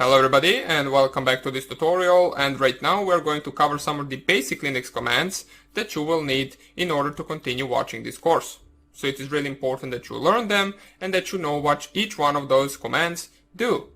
Hello everybody and welcome back to this tutorial, and right now we're going to cover some of the basic Linux commands that you will need in order to continue watching this course. So it is really important that you learn them and that you know what each one of those commands do.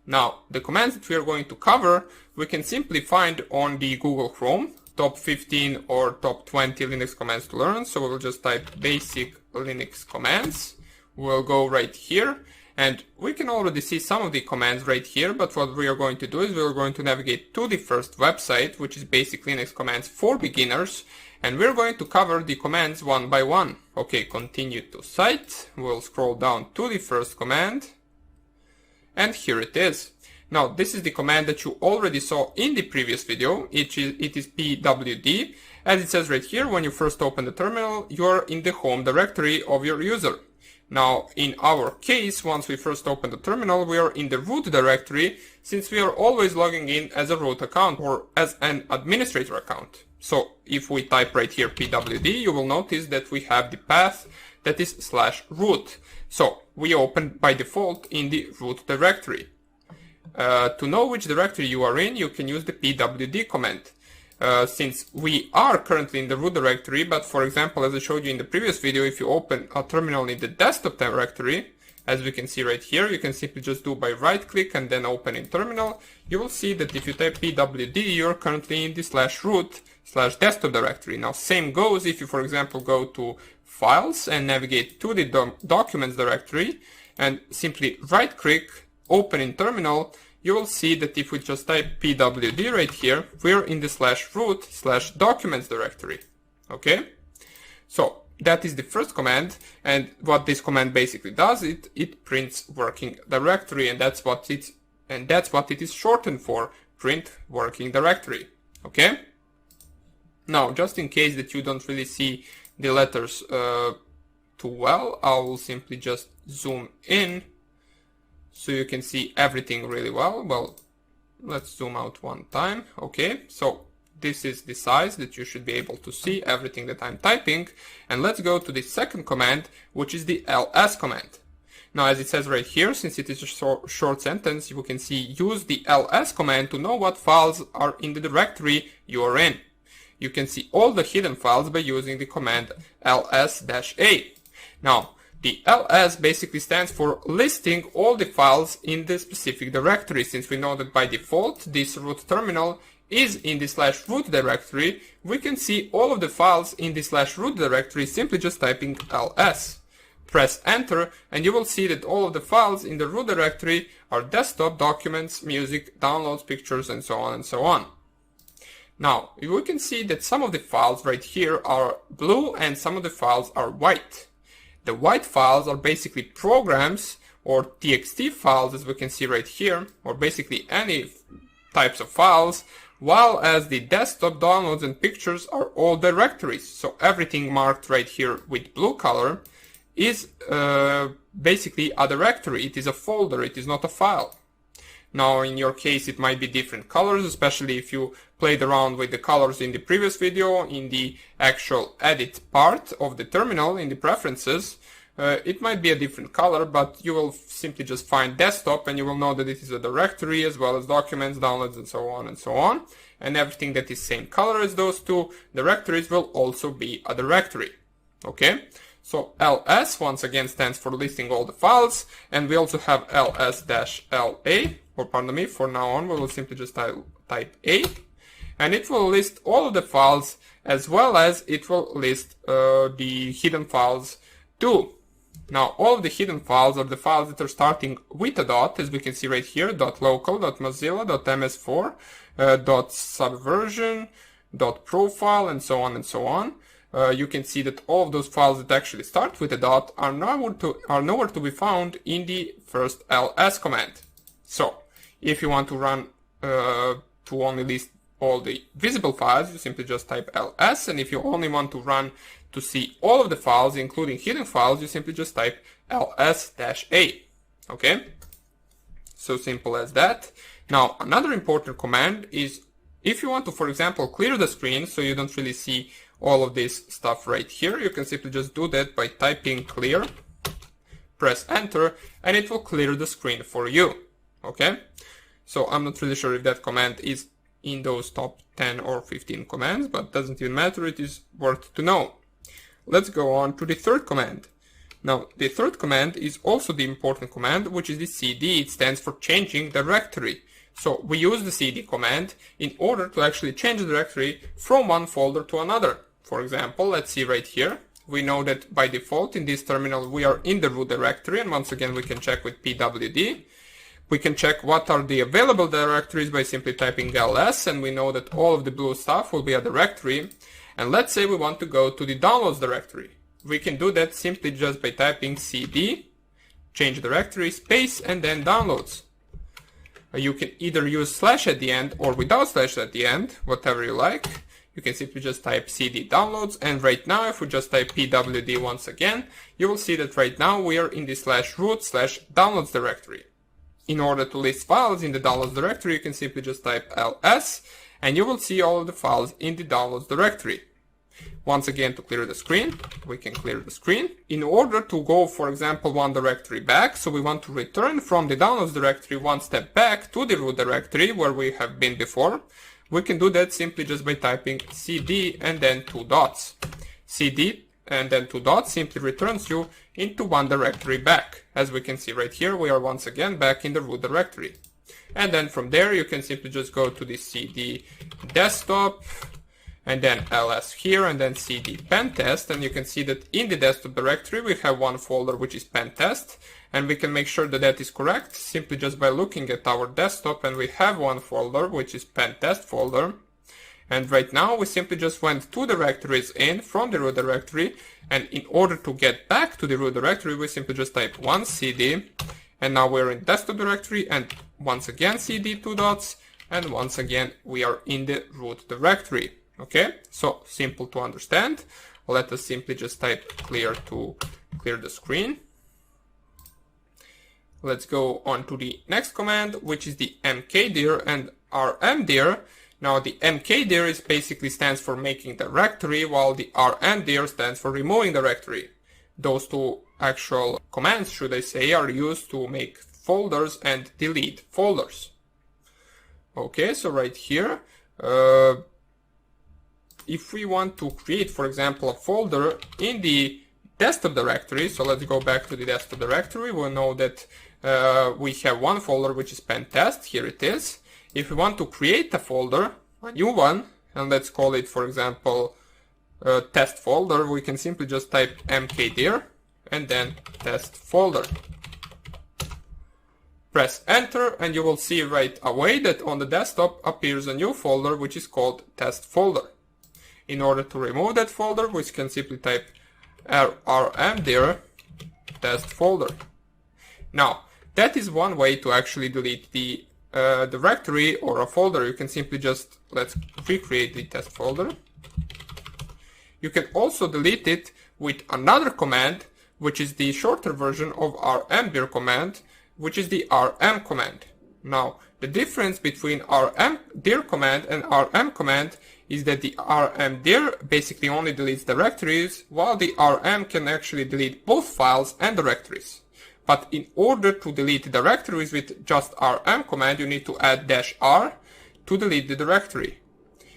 Now, the commands that we are going to cover, we can simply find on the Google Chrome, top 15 or top 20 Linux commands to learn. So we'll just type basic Linux commands. We'll go right here. And we can already see some of the commands right here, but what we are going to do is we're going to navigate to the first website, which is Basic Linux Commands for Beginners, and we're going to cover the commands one by one. Okay, continue to site, we'll scroll down to the first command, and here it is. Now, this is the command that you already saw in the previous video. It is pwd. As it says right here, when you first open the terminal, you're in the home directory of your user. Now, in our case, once we first open the terminal, we are in the root directory, since we are always logging in as a root account or as an administrator account. So if we type right here pwd, you will notice that we have the path that is /root. So we open by default in the root directory. To know which directory you are in, you can use the pwd command. Since we are currently in the root directory, but for example, as I showed you in the previous video, if you open a terminal in the desktop directory, as we can see right here, you can simply just do by right click and then open in terminal. You will see that if you type pwd, you're currently in the /root/desktop directory. Now, same goes if you, for example, go to files and navigate to the documents directory and simply right click, open in terminal. You will see that if we just type pwd right here, we're in the /root/documents directory. Okay? So that is the first command, and what this command basically does, it prints working directory, and that's what it is shortened for, print working directory. Okay? Now, just in case that you don't really see the letters too well, I will simply just zoom in so you can see everything really well. Well, let's zoom out one time. Okay, so this is the size that you should be able to see everything that I'm typing. And let's go to the second command, which is the ls command. Now, as it says right here, since it is a short sentence, you can see use the ls command to know what files are in the directory you are in. You can see all the hidden files by using the command ls-a. Now, the ls basically stands for listing all the files in the specific directory. Since we know that by default this root terminal is in the /root directory, we can see all of the files in the /root directory simply just typing ls. Press enter and you will see that all of the files in the root directory are desktop, documents, music, downloads, pictures, and so on and so on. Now, we can see that some of the files right here are blue and some of the files are white. The white files are basically programs or txt files, as we can see right here, or basically any types of files, while as the desktop, downloads, and pictures are all directories. So everything marked right here with blue color is basically a directory. It is a folder, it is not a file. Now, in your case, it might be different colors, especially if you played around with the colors in the previous video, in the actual edit part of the terminal, in the preferences. It might be a different color, but you will simply just find desktop and you will know that it is a directory as well as documents, downloads, and so on and so on. And everything that is same color as those two directories will also be a directory. Okay? So ls once again stands for listing all the files, and we also have ls-la, or pardon me, for now on we will simply just type a, and it will list all of the files as well as it will list the hidden files too. Now, all of the hidden files are the files that are starting with a dot, as we can see right here, .local, .mozilla, .ms4, .subversion, .profile, and so on and so on. You can see that all of those files that actually start with a dot are nowhere to be found in the first ls command. So, if you want to run to only list all the visible files, you simply just type ls, and if you only want to run to see all of the files, including hidden files, you simply just type ls-a. Okay? So simple as that. Now, another important command is if you want to, for example, clear the screen so you don't really see all of this stuff right here, you can simply just do that by typing clear, press enter, and it will clear the screen for you. Okay? So I'm not really sure if that command is in those top 10 or 15 commands, but doesn't even matter, it is worth to know. Let's go on to the third command. Now, the third command is also the important command, which is the cd. It stands for changing directory. So we use the cd command in order to actually change the directory from one folder to another. For example, let's see right here. We know that by default in this terminal we are in the root directory, and once again we can check with pwd. We can check what are the available directories by simply typing ls, and we know that all of the blue stuff will be a directory. And let's say we want to go to the downloads directory. We can do that simply just by typing cd, change directory, space, and then downloads. You can either use slash at the end or without slash at the end, whatever you like. You can simply just type cd downloads, and right now if we just type pwd once again, you will see that right now we are in the /root/downloads directory. In order to list files in the downloads directory, you can simply just type ls, and you will see all of the files in the downloads directory. Once again, to clear the screen, we can clear the screen. In order to go, for example, one directory back, so we want to return from the downloads directory one step back to the root directory where we have been before, we can do that simply just by typing cd and then 2 dots. Cd and then 2 dots simply returns you into one directory back. As we can see right here, we are once again back in the root directory. And then from there, you can simply just go to the cd desktop, and then ls here, and then cd pentest, and you can see that in the desktop directory we have one folder which is pentest, and we can make sure that that is correct simply just by looking at our desktop, and we have one folder which is pentest folder. And right now we simply just went 2 directories in from the root directory, and in order to get back to the root directory we simply just type one cd, and now we're in desktop directory, and once again cd 2 dots, and once again we are in the root directory. Okay, so simple to understand. Let us simply just type clear to clear the screen. Let's go on to the next command, which is the mkdir and rmdir. Now the mkdir is basically stands for making directory, while the rmdir stands for removing directory. Those two actual commands, should I say, are used to make folders and delete folders. Okay, so right here, if we want to create, for example, a folder in the desktop directory, so let's go back to the desktop directory, we'll know that we have one folder which is pentest, here it is. If we want to create a folder, a new one, and let's call it, for example, test folder, we can simply just type mkdir and then test folder. Press enter, and you will see right away that on the desktop appears a new folder which is called test folder. In order to remove that folder, we can simply type rmdir test folder. Now, that is one way to actually delete the directory or a folder. You can simply just, let's recreate the test folder. You can also delete it with another command, which is the shorter version of rmdir command, which is the rm command. Now, the difference between rmdir command and rm command is that the rmdir basically only deletes directories, while the rm can actually delete both files and directories. But in order to delete directories with just rm command, you need to add -r to delete the directory.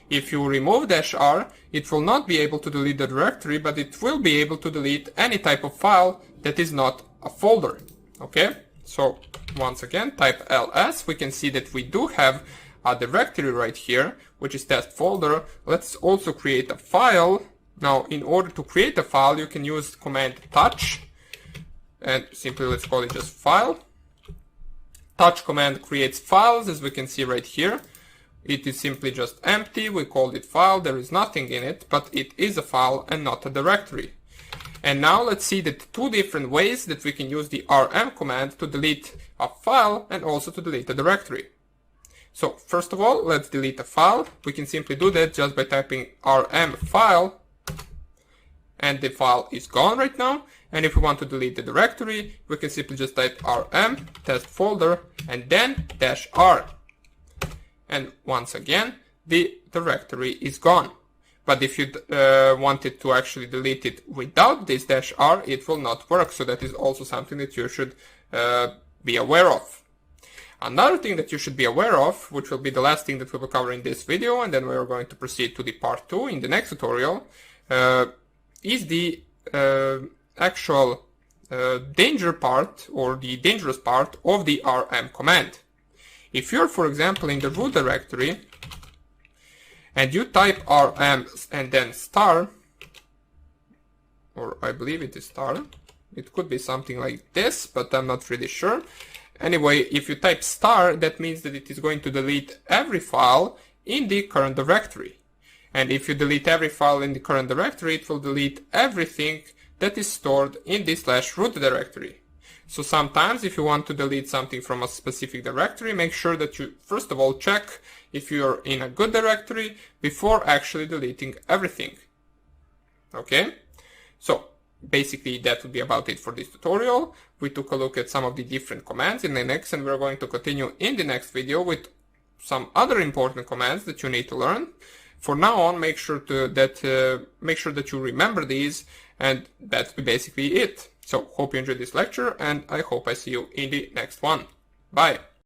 If you remove -r, it will not be able to delete the directory, but it will be able to delete any type of file that is not a folder. Okay? So once again, type ls. We can see that we do have a directory right here, which is test folder. Let's also create a file. Now, in order to create a file, you can use command touch, and simply let's call it just file. Touch command creates files, as we can see right here. It is simply just empty. We called it file. There is nothing in it, but it is a file and not a directory. And now let's see the 2 different ways that we can use the rm command to delete a file and also to delete a directory. So first of all, let's delete a file. We can simply do that just by typing rm file, and the file is gone right now. And if we want to delete the directory, we can simply just type rm test folder and then -r. And once again, the directory is gone. But if you wanted to actually delete it without this -r, it will not work. So that is also something that you should be aware of. Another thing that you should be aware of, which will be the last thing that we will cover in this video, and then we are going to proceed to the part 2 in the next tutorial, is the actual danger part, or the dangerous part of the rm command. If you're, for example, in the root directory and you type rm and then star, or I believe it is star, it could be something like this, but I'm not really sure. Anyway, if you type star, that means that it is going to delete every file in the current directory. And if you delete every file in the current directory, it will delete everything that is stored in the /root directory. So sometimes if you want to delete something from a specific directory, make sure that you first of all check if you're in a good directory before actually deleting everything. Okay? So basically that would be about it for this tutorial. We took a look at some of the different commands in Linux, and we're going to continue in the next video with some other important commands that you need to learn. For now on, make sure that you remember these, and that's basically it. So hope you enjoyed this lecture, and I hope I see you in the next one. Bye!